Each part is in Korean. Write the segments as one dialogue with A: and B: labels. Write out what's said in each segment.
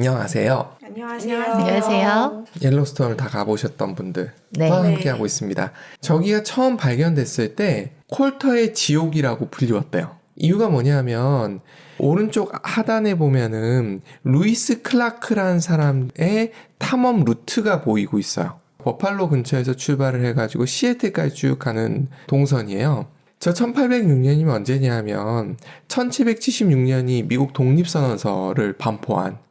A: 안녕하세요.
B: 안녕하세요.
A: 옐로스톤을 다 가보셨던 분들과
B: 네.
A: 함께하고 있습니다. 저기가 처음 발견됐을 때 콜터의 지옥이라고 불리웠대요. 이유가 뭐냐면 오른쪽 하단에 보면은 루이스 클라크라는 사람의 탐험 루트가 보이고 있어요. 버팔로 근처에서 출발을 해가지고 시애틀까지 쭉 가는 동선이에요. 저 1806년이면 언제냐면 1776년이 미국 독립선언서를 반포한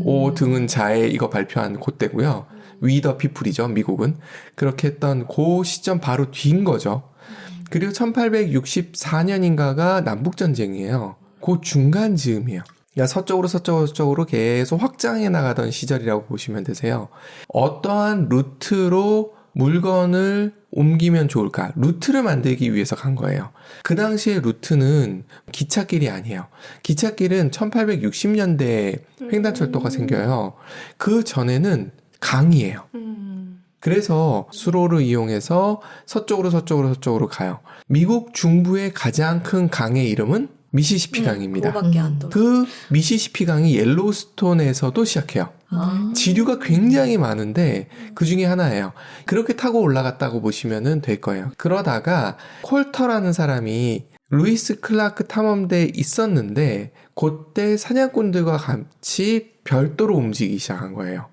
A: 오 등은 자해 이거 발표한 그때고요. 위 더 피플이죠. 미국은. 그렇게 했던 그 시점 바로 뒤인 거죠. 그리고 1864년인가가 남북전쟁이에요. 그 중간 즈음이에요. 그러니까 서쪽으로 계속 확장해 나가던 시절이라고 보시면 되세요. 어떠한 루트로 물건을 옮기면 좋을까? 루트를 만들기 위해서 간 거예요. 그 당시에 루트는 기찻길이 아니에요. 기찻길은 1860년대에 횡단철도가 생겨요. 그 전에는 강이에요. 그래서 수로를 이용해서 서쪽으로 가요. 미국 중부의 가장 큰 강의 이름은 미시시피 강입니다.
C: 그거밖에 안 떠.
A: 그 미시시피 강이 옐로우스톤에서도 시작해요. 지류가 굉장히 많은데 그 중에 하나예요. 그렇게 타고 올라갔다고 보시면 될 거예요. 그러다가 콜터라는 사람이 루이스 클라크 탐험대에 있었는데 그때 사냥꾼들과 같이 별도로 움직이기 시작한 거예요.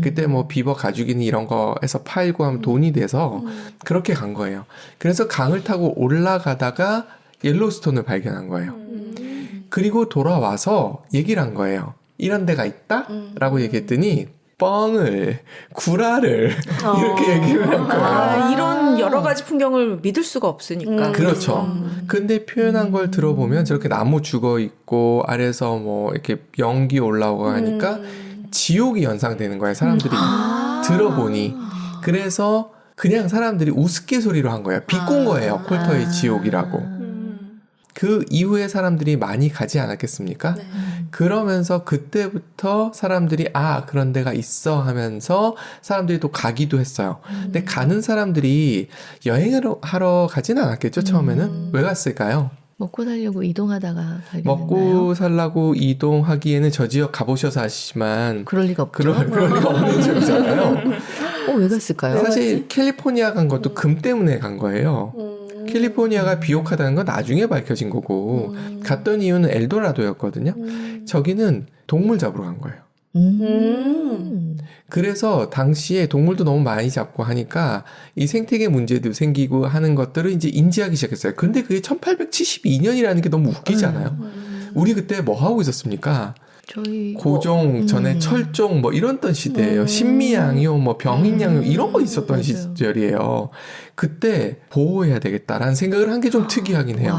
A: 그때 뭐 비버 가죽이니 이런 거 해서 팔고 하면 돈이 돼서 그렇게 간 거예요. 그래서 강을 타고 올라가다가 옐로우스톤을 발견한 거예요. 그리고 돌아와서 얘기를 한 거예요. 이런 데가 있다? 라고 얘기했더니 구라를 이렇게 얘기를 한 거예요.
C: 이런 여러 가지 풍경을 믿을 수가 없으니까.
A: 그렇죠. 근데 표현한 걸 들어보면 저렇게 나무 죽어 있고 아래서 뭐 이렇게 연기 올라오고 하니까 지옥이 연상되는 거예요. 사람들이 들어보니. 그래서 그냥 사람들이 우스갯소리로 한 거예요. 비꼰 거예요. 콜터의 지옥이라고. 그 이후에 사람들이 많이 가지 않았겠습니까?
C: 네.
A: 그러면서 그때부터 사람들이 그런 데가 있어 하면서 사람들이 또 가기도 했어요. 근데 가는 사람들이 여행을 하러 가진 않았겠죠, 처음에는? 왜 갔을까요?
B: 먹고 살려고 이동하다가 발견했나요?
A: 먹고 살라고 이동하기에는 저 지역 가보셔서 아시지만
B: 그럴 리가 없죠.
A: 그럴 리가 없는 지역이잖아요.
B: 왜 갔을까요?
A: 사실 캘리포니아 간 것도 금 때문에 간 거예요. 캘리포니아가 비옥하다는 건 나중에 밝혀진 거고 갔던 이유는 엘도라도였거든요. 저기는 동물 잡으러 간 거예요. 그래서 당시에 동물도 너무 많이 잡고 하니까 이 생태계 문제도 생기고 하는 것들을 이제 인지하기 시작했어요. 근데 그게 1872년이라는 게 너무 웃기잖아요. 우리 그때 뭐 하고 있었습니까?
B: 저희
A: 고종 전에 철종 뭐 이랬던 시대예요. 신미양요, 뭐 병인양요 이런 거 있었던
B: 맞아요.
A: 시절이에요. 그때 보호해야 되겠다라는 생각을 한 게 좀 특이하긴 해요.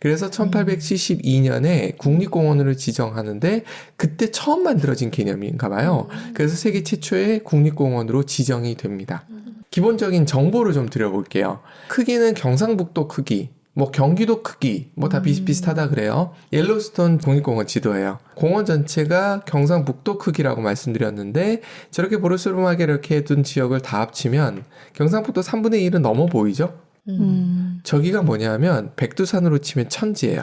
A: 그래서 1872년에 국립공원으로 지정하는데 그때 처음 만들어진 개념인가 봐요. 그래서 세계 최초의 국립공원으로 지정이 됩니다. 기본적인 정보를 좀 드려볼게요. 크기는 경상북도 크기, 뭐 경기도 크기 뭐 다 비슷비슷하다 그래요. 옐로스톤 국립공원 지도예요. 공원 전체가 경상북도 크기라고 말씀드렸는데 저렇게 보르스름하게 이렇게 둔 지역을 다 합치면 경상북도 3분의 1은 넘어 보이죠? 저기가 뭐냐면 백두산으로 치면 천지예요.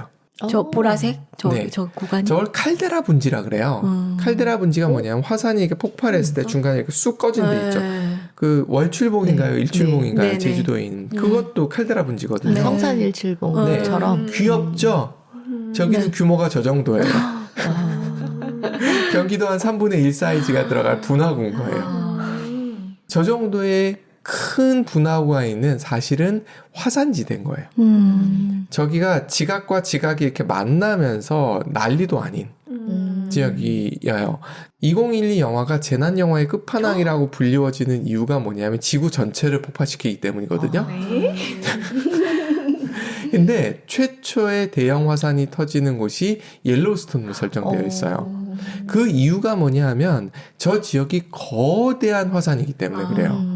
C: 저 보라색?
A: 네.
C: 저 구간이?
A: 저걸 칼데라 분지라 그래요. 칼데라 분지가 뭐냐면 화산이 이렇게 폭발했을 때 중간에 이렇게 쑥 꺼진 데 있죠. 그 월출봉인가요?
B: 네.
A: 일출봉인가요?
C: 네.
A: 제주도에 있는 그것도 칼데라 분지거든요.
C: 네.
B: 성산일출봉처럼
A: 귀엽죠? 저기는 규모가 저 정도예요. 경기도 한 3분의 1 사이즈가 들어갈 분화구인 거예요. 저 정도의 큰 분화구가 있는 사실은 화산지대인 거예요. 저기가 지각과 지각이 이렇게 만나면서 난리도 아닌 지역이에요. 2012 영화가 재난 영화의 끝판왕이라고 불리워지는 이유가 뭐냐면 지구 전체를 폭파시키기 때문이거든요. 근데 최초의 대형 화산이 터지는 곳이 옐로우스톤으로 설정되어 있어요. 그 이유가 뭐냐 하면 저 지역이 거대한 화산이기 때문에 그래요.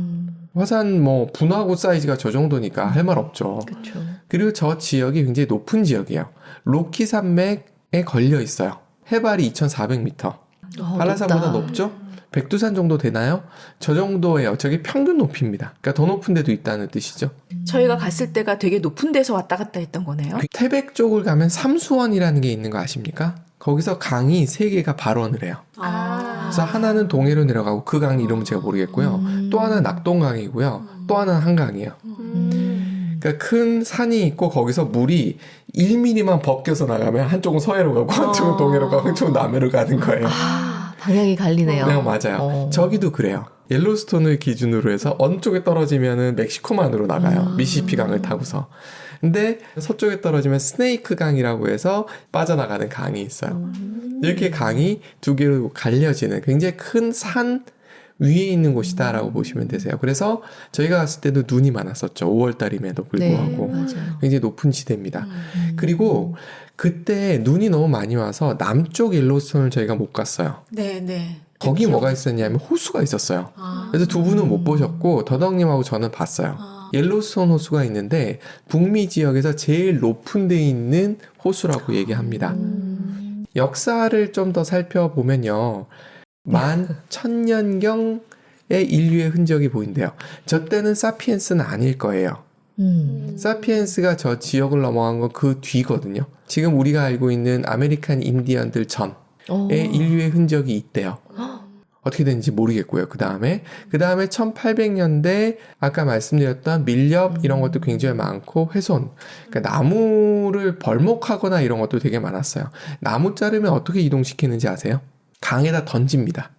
A: 화산 뭐 분화구 사이즈가 저 정도니까 할 말 없죠.
B: 그쵸.
A: 그리고 저 지역이 굉장히 높은 지역이에요. 로키 산맥에 걸려 있어요. 해발이 2,400m. 한라산보다 높죠? 백두산 정도 되나요? 저 정도예요. 저게 평균 높이입니다. 그러니까 더 높은 데도 있다는 뜻이죠.
C: 저희가 갔을 때가 되게 높은 데서 왔다 갔다 했던 거네요.
A: 태백 쪽을 가면 삼수원이라는 게 있는 거 아십니까? 거기서 강이 3개가 발원을 해요. 그래서 하나는 동해로 내려가고 그 강 이름은 제가 모르겠고요. 또 하나는 낙동강이고요. 또 하나는 한강이에요. 그러니까 큰 산이 있고 거기서 물이 1mm만 벗겨서 나가면 한쪽은 서해로 가고 한쪽은 동해로 가고 한쪽은 남해로 가는 거예요.
B: 방향이 갈리네요.
A: 네, 맞아요. 저기도 그래요. 옐로스톤을 기준으로 해서 어느 쪽에 떨어지면은 멕시코만으로 나가요. 미시시피 강을 타고서. 근데 서쪽에 떨어지면 스네이크 강이라고 해서 빠져나가는 강이 있어요. 이렇게 강이 2개로 갈려지는 굉장히 큰 산 위에 있는 곳이다라고 보시면 되세요. 그래서 저희가 갔을 때도 눈이 많았었죠. 5월달임에도 불구하고.
B: 네, 맞아요.
A: 굉장히 높은 지대입니다. 그리고 그때 눈이 너무 많이 와서 남쪽 옐로스톤을 저희가 못 갔어요.
C: 네.
A: 거기 뭐가 있었냐면 호수가 있었어요. 그래서 2분은 못 보셨고 더덕님하고 저는 봤어요. 옐로스톤 호수가 있는데 북미 지역에서 제일 높은 데 있는 호수라고 얘기합니다. 역사를 좀 더 살펴보면요. 11,000년경의 인류의 흔적이 보인대요. 저 때는 사피엔스는 아닐 거예요. 사피엔스가 저 지역을 넘어간 건 그 뒤거든요. 지금 우리가 알고 있는 아메리칸 인디언들 전에 인류의 흔적이 있대요. 어떻게 되는지 모르겠고요. 그 다음에 1800년대 아까 말씀드렸던 밀렵 이런 것도 굉장히 많고 훼손. 그러니까 나무를 벌목하거나 이런 것도 되게 많았어요. 나무 자르면 어떻게 이동시키는지 아세요? 강에다 던집니다.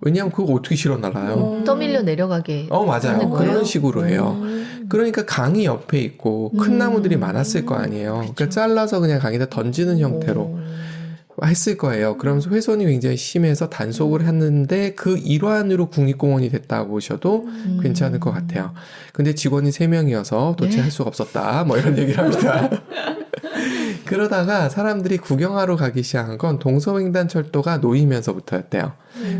A: 왜냐하면 그거 어떻게 실어 날아요?
B: 떠밀려 내려가게.
A: 맞아요.
B: 하는 거예요?
A: 그런 식으로 해요. 그러니까 강이 옆에 있고 큰 나무들이 많았을 거 아니에요. 그러니까 잘라서 그냥 강에다 던지는 형태로 했을 거예요. 그러면서 훼손이 굉장히 심해서 단속을 했는데 그 일환으로 국립공원이 됐다고 보셔도 괜찮을 것 같아요. 근데 직원이 3명이어서 도착할 수가 없었다. 뭐 이런 얘기를 합니다. 그러다가 사람들이 구경하러 가기 시작한 건 동서횡단철도가 놓이면서부터였대요.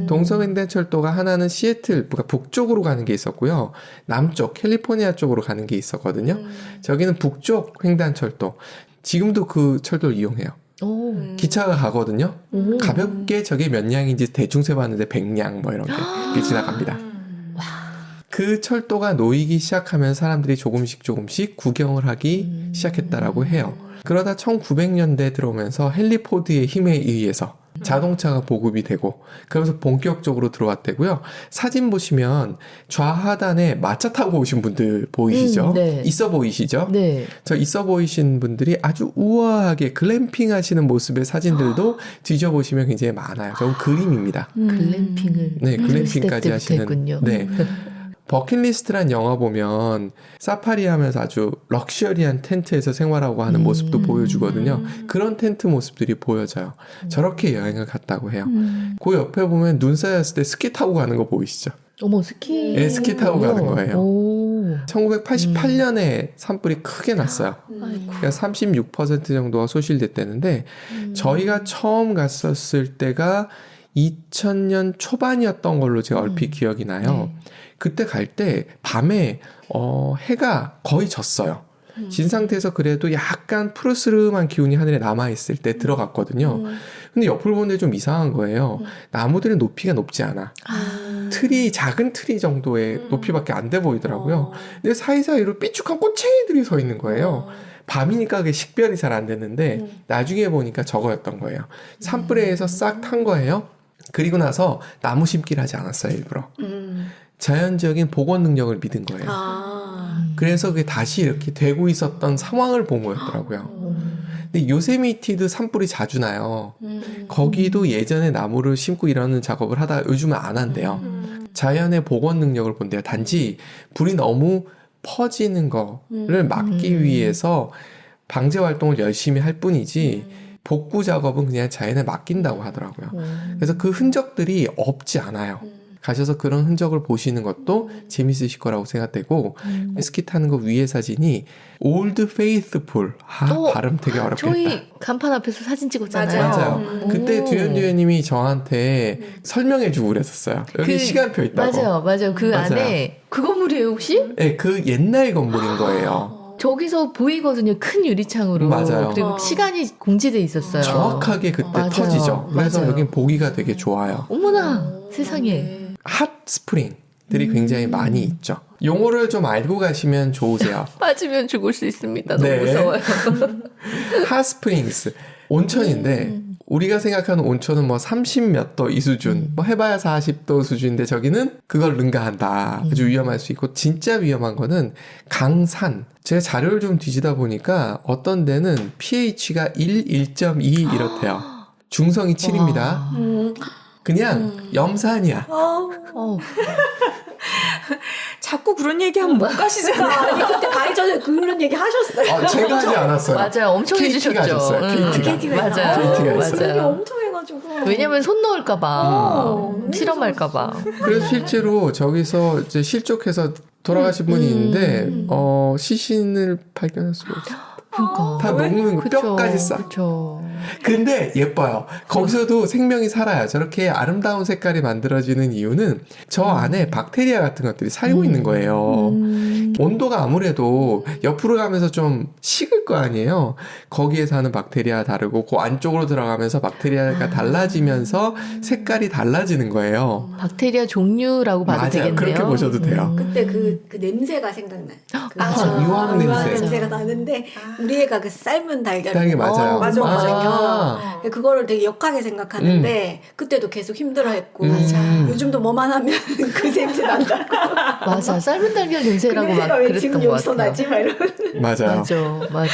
A: 동서횡단철도가 하나는 시애틀, 그러니까 북쪽으로 가는 게 있었고요. 남쪽, 캘리포니아 쪽으로 가는 게 있었거든요. 저기는 북쪽 횡단철도. 지금도 그 철도를 이용해요. 기차가 가거든요. 가볍게 저게 몇 량인지 대충 세봤는데 100량 뭐 이런 게 지나갑니다. 그 철도가 놓이기 시작하면 사람들이 조금씩 구경을 하기 시작했다라고 해요. 그러다 1900년대 들어오면서 헨리 포드의 힘에 의해서 자동차가 보급이 되고 그러면서 본격적으로 들어왔대고요. 사진 보시면 좌하단에 마차 타고 오신 분들 보이시죠?
B: 네.
A: 있어 보이시죠?
B: 네.
A: 저 있어 보이신 분들이 아주 우아하게 글램핑 하시는 모습의 사진들도 뒤져보시면 굉장히 많아요. 저건 그림입니다.
B: 글램핑을.
A: 네, 글램핑까지
B: 시대 때부터
A: 하시는.
B: 했군요.
A: 네. 버킷리스트란 영화 보면 사파리 하면서 아주 럭셔리한 텐트에서 생활하고 하는 모습도 보여주거든요. 그런 텐트 모습들이 보여져요. 저렇게 여행을 갔다고 해요. 그 옆에 보면 눈 쌓였을 때 스키 타고 가는 거 보이시죠?
B: 어머, 스키.
A: 네, 스키 타고 가는 거예요.
B: 오.
A: 1988년에 산불이 크게 났어요. 그러니까 36% 정도가 소실됐다는데 저희가 처음 갔었을 때가 2000년 초반이었던 걸로 제가 얼핏 기억이 나요. 그때 갈 때 밤에 해가 거의 졌어요. 진 상태에서 그래도 약간 푸르스름한 기운이 하늘에 남아있을 때 들어갔거든요. 근데 옆을 보는데 좀 이상한 거예요. 나무들의 높이가 높지 않아. 틀이 작은 트리 정도의 높이밖에 안 돼 보이더라고요. 근데 사이사이로 삐죽한 꼬챙이들이 서 있는 거예요. 밤이니까 그게 식별이 잘 안 됐는데 나중에 보니까 저거였던 거예요. 산불에서 싹 탄 거예요. 그리고 나서 나무 심기를 하지 않았어요, 일부러. 자연적인 복원 능력을 믿은 거예요. 그래서 그게 다시 이렇게 되고 있었던 상황을 본 거였더라고요. 근데 요세미티도 산불이 자주 나요. 거기도 예전에 나무를 심고 이러는 작업을 하다가 요즘은 안 한대요. 자연의 복원 능력을 본대요. 단지 불이 너무 퍼지는 거를 막기 위해서 방제 활동을 열심히 할 뿐이지 복구 작업은 그냥 자연에 맡긴다고 하더라고요. 그래서 그 흔적들이 없지 않아요. 가셔서 그런 흔적을 보시는 것도 재밌으실 거라고 생각되고 스키 타는 거 위에 사진이 Old Faithful. 발음 되게 어렵겠다.
B: 저희 간판 앞에서 사진 찍었잖아요.
A: 맞아요. 그때 두현두현님이 저한테 설명해주고 그랬었어요. 여기 시간표 있다고.
B: 맞아요. 그
A: 맞아요.
B: 안에 그 건물이에요 혹시?
A: 네, 그 옛날 건물인 거예요.
B: 저기서 보이거든요. 큰 유리창으로.
A: 맞아요.
B: 그리고 시간이 공지돼 있었어요.
A: 정확하게 그때
B: 맞아요.
A: 터지죠. 그래서
B: 맞아요.
A: 여긴 보기가 되게 좋아요.
B: 어머나 세상에.
A: 핫 스프링들이 굉장히 많이 있죠. 용어를 좀 알고 가시면 좋으세요.
B: 빠지면 죽을 수 있습니다. 너무
A: 네.
B: 무서워요.
A: 핫 스프링스. 온천인데 우리가 생각하는 온천은 뭐 30몇 도 이 수준, 뭐 해봐야 40도 수준인데 저기는 그걸 능가한다. 아주 위험할 수 있고 진짜 위험한 거는 강산. 제가 자료를 좀 뒤지다 보니까 어떤 데는 pH가 1, 1.2 이렇대요. 중성이 7입니다. 그냥 염산이야.
B: 어.
C: 자꾸 그런 얘기하면 못 가시잖아.
D: 아니 그때 가기 전에 그런 얘기 하셨어요.
A: 제가 하지 않았어요.
B: 맞아요. 엄청
A: KT가
B: 해주셨죠.
A: 하셨어요. KT가.
B: 맞아요.
A: KT가 있어요.
D: 얘기
B: 맞아요.
D: 엄청 해가지고.
B: 왜냐면 손 넣을까봐. 실험할까봐.
A: 그래서 실제로 저기서 이제 실족해서 돌아가신 분이 있는데 시신을 발견할 수가 없어요.
B: 그러니까.
A: 다 녹는 거 뼈까지 싸.
B: 그쵸.
A: 근데 예뻐요. 거기서도 생명이 살아요. 저렇게 아름다운 색깔이 만들어지는 이유는 저 안에 박테리아 같은 것들이 살고 있는 거예요. 온도가 아무래도 옆으로 가면서 좀 식을 거 아니에요. 거기에 사는 박테리아 다르고 그 안쪽으로 들어가면서 박테리아가 달라지면서 색깔이 달라지는 거예요.
B: 박테리아 종류라고 봐도
A: 맞아요.
B: 되겠네요.
A: 그렇게 보셔도 돼요.
D: 그때 그 냄새가 생각나요. 그
A: 유황 냄새.
D: 냄새가 나는데 우리 애가 그 삶은 달걀
A: 땅이 맞아요.
C: 맞아,
A: 아.
D: 그거를 되게 역하게 생각하는데 그때도 계속 힘들어했고 요즘도 뭐만 하면 그 냄새 난다고.
B: 맞아. 삶은 달걀
D: 그
B: 냄새라고 막
D: 냄새가 왜 지금
B: 그랬던 것
D: 여기서
B: 같아요.
D: 나지? 막 이러면.
A: 맞아요.
B: 맞아.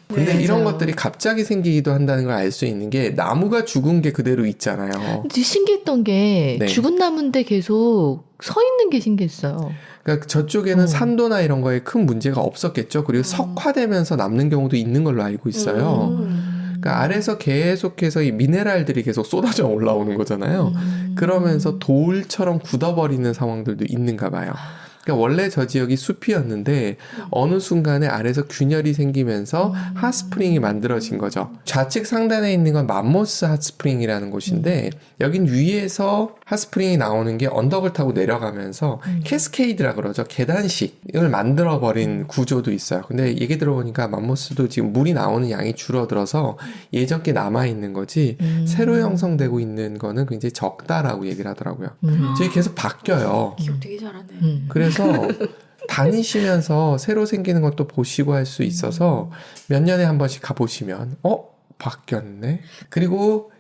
A: 근데
B: 네,
A: 이런
B: 맞아요.
A: 것들이 갑자기 생기기도 한다는 걸 알 수 있는 게 나무가 죽은 게 그대로 있잖아요.
B: 근데 신기했던 게
A: 네.
B: 죽은 나무인데 계속 서 있는 게 신기했어요.
A: 그러니까 저쪽에는 산도나 이런 거에 큰 문제가 없었겠죠. 그리고 석화되면서 남는 경우도 있는 걸로 알고 있어요. 그러니까 아래에서 계속해서 이 미네랄들이 계속 쏟아져 올라오는 거잖아요. 그러면서 돌처럼 굳어버리는 상황들도 있는가 봐요. 그러니까 원래 저 지역이 숲이었는데 어느 순간에 아래에서 균열이 생기면서 핫스프링이 만들어진 거죠. 좌측 상단에 있는 건 맘모스 핫스프링이라는 곳인데 여긴 위에서 핫스프링이 나오는 게 언덕을 타고 내려가면서 캐스케이드라 그러죠. 계단식을 만들어버린 구조도 있어요. 근데 얘기 들어보니까 맘모스도 지금 물이 나오는 양이 줄어들어서 예전 게 남아있는 거지 새로 형성되고 있는 거는 굉장히 적다라고 얘기를 하더라고요. 저희 계속 바뀌어요.
D: 기억 되게 잘하네.
A: 그래서 다니시면서 새로 생기는 것도 보시고 할 수 있어서 몇 년에 한 번씩 가보시면 바뀌었네. 그리고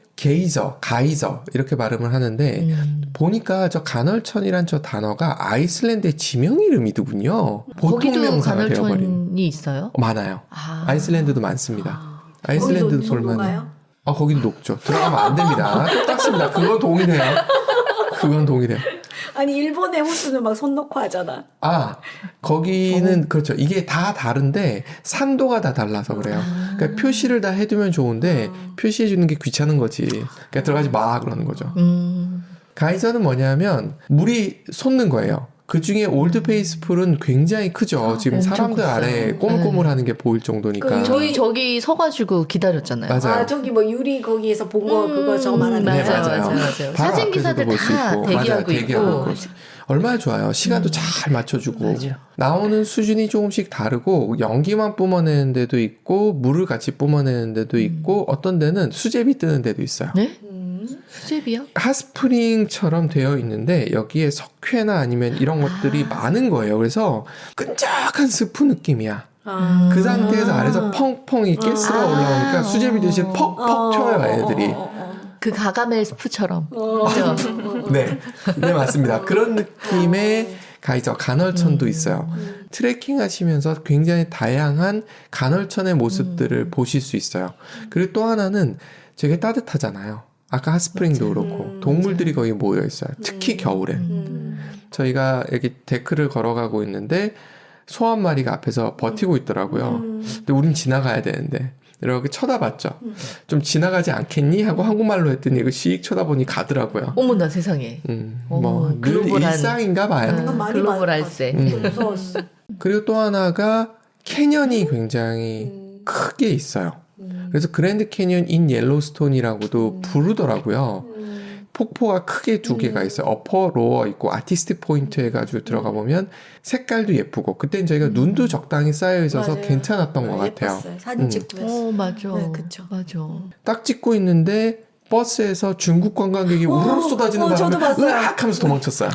A: 가이저 이렇게 발음을 하는데 보니까 저 간헐천이란 저 단어가 아이슬란드의 지명 이름이더군요. 보통
B: 거기도
A: 명사가 되어버린.
B: 간헐천이 있어요?
A: 많아요.
B: 아.
A: 아이슬란드도 많습니다. 아이슬란드도
D: 거기도
A: 볼만해요.
D: 녹아요?
A: 거기도 녹죠. 들어가면 안 됩니다. 똑같습니다. 그건 동일해요. 그건 동일해요.
D: 아니 일본의 호수는 막 손 놓고 하잖아.
A: 거기는 그렇죠. 이게 다 다른데 산도가 다 달라서 그래요. 그러니까 표시를 다 해두면 좋은데 표시해 주는 게 귀찮은 거지. 그러니까 들어가지 마 그러는 거죠. 가이저는 뭐냐면 물이 솟는 거예요. 그 중에 올드 페이스풀은 굉장히 크죠. 지금
B: 엄청
A: 사람들
B: 컸어요.
A: 아래 꼬물꼬물하는 게 보일 정도니까.
B: 저희 저기 서가지고 기다렸잖아요.
A: 맞아요.
D: 아 저기 뭐 유리 거기에서 본 거 그거 저거 말하는
A: 네,
D: 거죠?
A: 맞아요.
B: 맞아요.
A: 바로
B: 사진
A: 앞에서도
B: 기사들
A: 볼수
B: 다
A: 있고.
B: 대기하고
A: 맞아요. 대기하고
B: 있고.
A: 있고. 얼마나 좋아요. 시간도 잘 맞춰주고.
B: 맞아요.
A: 나오는 수준이 조금씩 다르고 연기만 뿜어내는 데도 있고 물을 같이 뿜어내는 데도 있고 어떤 데는 수제비 뜨는 데도 있어요.
B: 네? 수제비요?
A: 핫스프링처럼 되어 있는데 여기에 석회나 아니면 이런 것들이 많은 거예요. 그래서 끈적한 스프 느낌이야. 그 상태에서 아래서 펑펑이 가스가 올라오니까 수제비 대신 퍽퍽 튀어요 애들이.
B: 그 가가멜 스프처럼. 그죠?
A: 네, 네 맞습니다. 그런 느낌의 가이저 간헐천도 있어요. 트레킹 하시면서 굉장히 다양한 간헐천의 모습들을 보실 수 있어요. 그리고 또 하나는 되게 따뜻하잖아요. 아까 핫스프링도 그렇고 동물들이 거기 모여 있어요. 특히 겨울에. 저희가 여기 데크를 걸어가고 있는데 소 한 마리가 앞에서 버티고 있더라고요. 근데 우린 지나가야 되는데 이렇게 쳐다봤죠. 좀 지나가지 않겠니? 하고 한국말로 했더니 이거 씩 쳐다보니 가더라고요.
B: 어머나 세상에.
A: 뭐 늘
B: 글로벌한-
A: 일상인가 봐요.
D: 그건 많이
B: 글로벌할세.
D: 무서웠어.
A: 그리고 또 하나가 캐년이 굉장히 크게 있어요. 그래서 그랜드 캐년 인 옐로스톤이라고도 부르더라고요. 폭포가 크게 두 개가 있어요. 어퍼, 로어 있고 아티스트 포인트 해가지고 들어가 보면 색깔도 예쁘고 그때는 저희가 눈도 적당히 쌓여 있어서
D: 맞아요.
A: 괜찮았던 것 같아요.
D: 예뻤어요. 사진 찍고 했어.
B: 맞아.
D: 네, 그쵸.
B: 맞아.
A: 딱 찍고 있는데 버스에서 중국 관광객이 우르르 쏟아지는
D: 저도
A: 바람에
D: 봤어요.
A: 으악 하면서 도망쳤어요.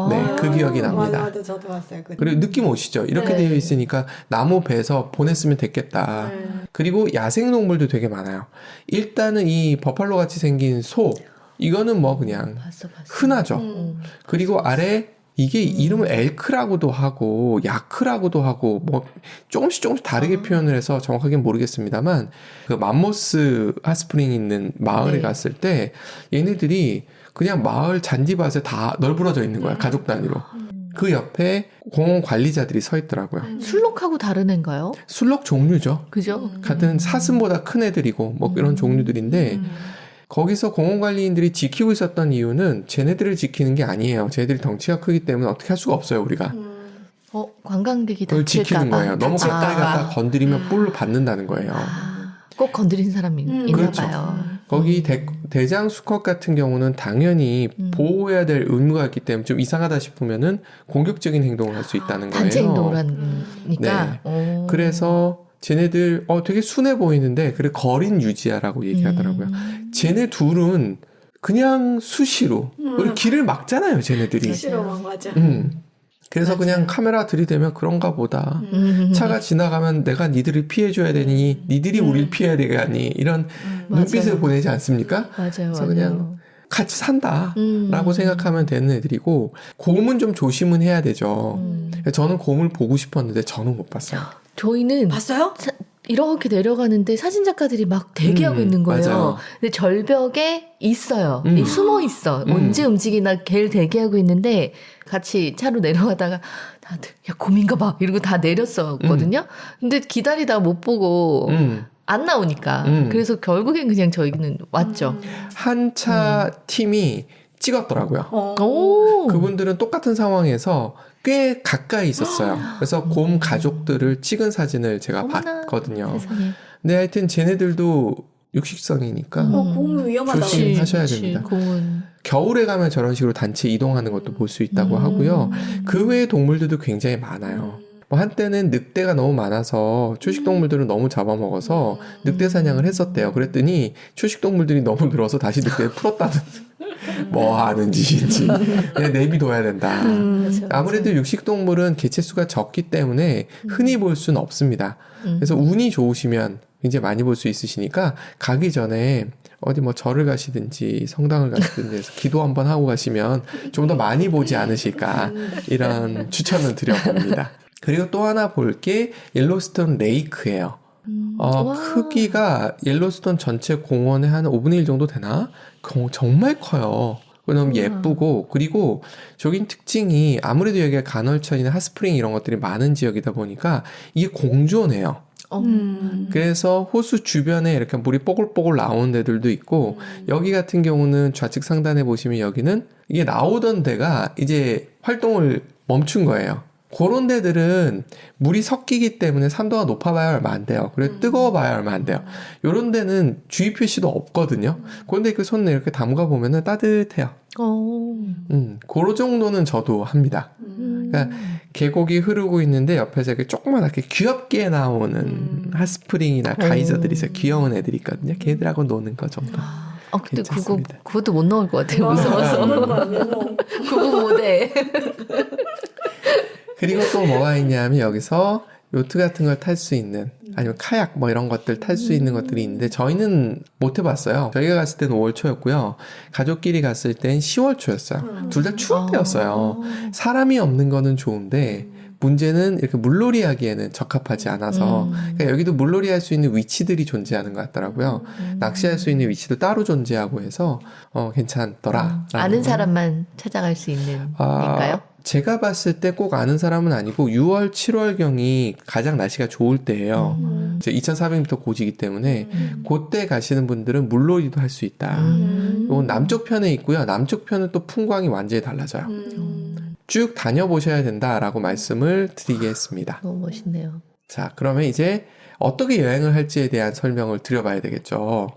A: 네, 그 기억이 납니다.
D: 맞아, 저도 봤어요.
A: 그리고 느낌 오시죠? 이렇게
D: 네.
A: 되어 있으니까 나무 베서 보냈으면 됐겠다.
D: 네.
A: 그리고 야생동물도 되게 많아요. 일단은 이 버팔로 같이 생긴 소, 이거는 뭐 그냥
B: 봤어.
A: 흔하죠. 그리고 아래 이게 이름을 엘크라고도 하고 야크라고도 하고 뭐 조금씩 다르게 표현을 해서 정확하게는 모르겠습니다만 그 맘모스 핫스프링 있는 마을에
B: 네.
A: 갔을 때 얘네들이 그냥 마을 잔디밭에 다 널브러져 있는 거야. 가족 단위로. 그 옆에 공원 관리자들이 서 있더라고요.
B: 술록하고 다른 애인가요?
A: 술록 종류죠.
B: 그죠?
A: 같은 사슴보다 큰 애들이고 뭐 이런 종류들인데 거기서 공원관리인들이 지키고 있었던 이유는 쟤네들을 지키는 게 아니에요. 쟤네들이 덩치가 크기 때문에 어떻게 할 수가 없어요, 우리가.
B: 관광객이
A: 그걸 지키는
B: 다칠까봐.
A: 거예요. 너무 가까이 갔다 건드리면 뿔로 받는다는 거예요.
B: 꼭 건드린 사람이 있나
A: 그렇죠.
B: 봐요.
A: 거기 대장 수컷 같은 경우는 당연히 보호해야 될 의무가 있기 때문에 좀 이상하다 싶으면은 공격적인 행동을 할 수 있다는 거예요.
B: 단체 행동을 하니까. 오.
A: 그래서 쟤네들 되게 순해 보이는데 그래 거린 유지하라고 얘기하더라고요. 쟤네 둘은 그냥 수시로 우리 길을 막잖아요, 쟤네들이.
D: 싫어만 맞아.
A: 그래서
B: 맞아요.
A: 그냥 카메라 들이대면 그런가 보다. 차가 지나가면 내가 니들을 피해줘야 되니 니들이 우리를 피해야 되겠니 이런 눈빛을
B: 맞아요.
A: 보내지 않습니까?
B: 맞아요.
A: 그래서
B: 맞아요.
A: 그냥 같이 산다라고 생각하면 되는 애들이고 곰은 좀 조심은 해야 되죠. 저는 곰을 보고 싶었는데 저는 못 봤어요.
B: 저희는
D: 봤어요?
B: 이렇게 내려가는데 사진 작가들이 막 대기하고 있는 거예요.
A: 맞아요.
B: 근데 절벽에 있어요. 숨어 있어.
A: 음.
B: 언제 움직이나 걔를 대기하고 있는데 같이 차로 내려가다가 다들 야 곰인가 봐 이러고 다 내렸었거든요. 근데 기다리다가 못 보고 안 나오니까. 그래서 결국엔 그냥 저희는 왔죠.
A: 한 차 팀이 찍었더라고요.
B: 오.
A: 그분들은 똑같은 상황에서 꽤 가까이 있었어요. 그래서 곰 가족들을 찍은 사진을 제가
B: 어머나,
A: 봤거든요.
B: 세상에.
A: 근데 하여튼 쟤네들도 육식성이니까
D: 곰 위험하다고.
A: 조심. 하셔야
B: 그치,
A: 됩니다.
B: 곰은.
A: 겨울에 가면 저런 식으로 단체 이동하는 것도 볼 수 있다고 하고요. 그 외의 동물들도 굉장히 많아요. 뭐 한때는 늑대가 너무 많아서 초식동물들을 너무 잡아먹어서 늑대 사냥을 했었대요. 그랬더니 초식동물들이 너무 늘어서 다시 늑대를 풀었다는 뭐 하는 짓인지 그냥 내비둬야 된다.
B: 맞아, 맞아.
A: 아무래도 육식동물은 개체수가 적기 때문에 흔히 볼 수는 없습니다. 그래서 운이 좋으시면 굉장히 많이 볼 수 있으시니까 가기 전에 어디 뭐 절을 가시든지 성당을 가시든지 해서 기도 한번 하고 가시면 좀 더 많이 보지 않으실까 이런 추천을 드려봅니다. 그리고 또 하나 볼 게 옐로스톤 레이크예요.
B: 와.
A: 크기가 옐로스톤 전체 공원의 한 5분의 1 정도 되나? 정말 커요. 너무 예쁘고 그리고 저긴 특징이 아무래도 여기가 간헐천이나 핫스프링 이런 것들이 많은 지역이다 보니까 이게 공존해요. 그래서 호수 주변에 이렇게 물이 뽀글뽀글 나오는 데들도 있고 여기 같은 경우는 좌측 상단에 보시면 여기는 이게 나오던 데가 이제 활동을 멈춘 거예요. 그런 데들은 물이 섞이기 때문에 산도가 높아봐야 얼마 안 돼요. 그리고 뜨거워봐야 얼마 안 돼요. 요런 데는 주의 표시도 없거든요. 그런데 그 손에 이렇게 담가 보면은 따뜻해요. 그런 정도는 저도 합니다. 그러니까 계곡이 흐르고 있는데 옆에서 이렇게 조그맣게 귀엽게 나오는 핫스프링이나 가이저들이 있어요. 귀여운 애들이 있거든요. 걔들하고 노는 거 정도.
B: 근데
A: 괜찮습니다.
B: 그것도 못 넣을 것 같아요. 무서워서. 그거 못해.
A: 그리고 또 뭐가 있냐면 여기서 요트 같은 걸 탈 수 있는 아니면 카약 뭐 이런 것들 탈 수 있는 것들이 있는데 저희는 못 해봤어요. 저희가 갔을 때는 5월 초였고요. 가족끼리 갔을 땐 10월 초였어요. 둘 다 추울 때였어요. 사람이 없는 거는 좋은데 문제는 이렇게 물놀이 하기에는 적합하지 않아서 그러니까 여기도 물놀이 할 수 있는 위치들이 존재하는 것 같더라고요. 낚시할 수 있는 위치도 따로 존재하고 해서 괜찮더라.
B: 아는 사람만 찾아갈 수 있는 건가요?
A: 제가 봤을 때 꼭 아는 사람은 아니고 6월, 7월경이 가장 날씨가 좋을 때예요. 2400m 고지이기 때문에 그때 가시는 분들은 물놀이도 할 수 있다. 이건 남쪽 편에 있고요. 남쪽 편은 또 풍광이 완전히 달라져요. 쭉 다녀보셔야 된다라고 말씀을 드리겠습니다.
B: 너무 멋있네요.
A: 자, 그러면 이제 어떻게 여행을 할지에 대한 설명을 드려봐야 되겠죠.